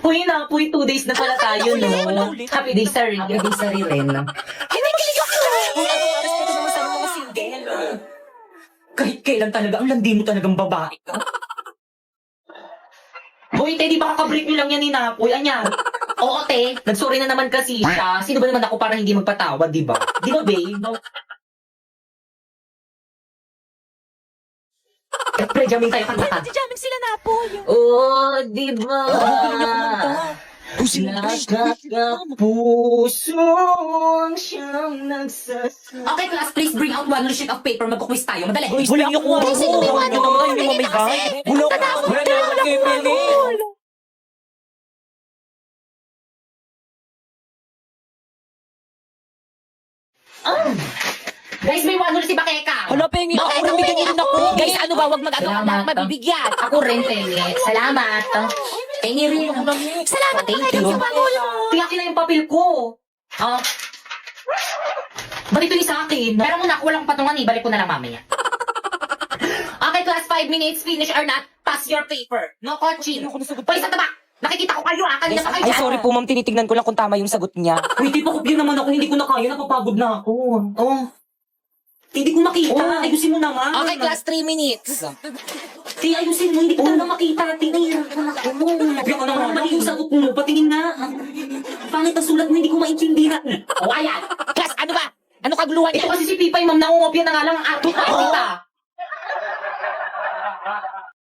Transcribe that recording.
Uy, napoy, 2 days na pala tayo, no? Happy day, sir. Happy day, sir, Ren. Kinikilig ako! Kung ano oras ko naman sa mga single. Kahit kailan talaga, ang landi mo talagang babae ka. Boy, te, di ba kakabreak nyo lang yan ni Napoy? Anya? Oo, te. Nagsorry na naman kasi siya. Sino ba naman ako para hindi magpatawad, di ba? Di ba, babe? Pre-jamming tayo kanta. Jamming sila na po. Oh, di ba? Pusin Nakakapusong siyang nagsasabi. Okay, class, please bring out one sheet of paper. Magkukwis tayo. Madali. Wala niyo ko. Kasi may one. Ano naman, hindi mo may guide. Wala ka. Wala naman kay Pili. Guys, may one si Bakeka. Hala, pengi ako. Bakeka, Nabigyan niyo rin ako. Guys, ano ba? Huwag mag-ano ka Salamat. mabibigyan. Ako rin, Pengi. Salamat. Pengi rin. Salamat, Thank Bakeka, you. sa pangulo. Tiyakin na yung papel ko. Ah. Ba't ito yung sa akin? Pero muna, walang patungan eh. Balik ko na lang mamaya. Okay, class, 5 minutes. Finish or not, pass your paper. No coaching. Hoy, sa taba! Nakikita ko kayo kanina pa kayo Ay, dyan. sorry po, ma'am. Tinitignan ko lang kung tama yung sagot niya. Uy, di pa kopya naman ako. Hindi ko na kaya. Napapagod na ako. Oh. Hindi ko makita. Ayusin mo naman. Okay, class, 3 minutes. Ti, ayusin mo. Hindi ko talaga makita. Tingnan mo. Kopya ka naman. Mali yung sagot mo. Patingin na. Pangit ang sulat mo. Hindi ko maintindihan. O, ayan. Class, ano ba? Ano kaguluhan Ito niya? kasi si Pipay, ma'am. Nangungopya na nga lang ang arte.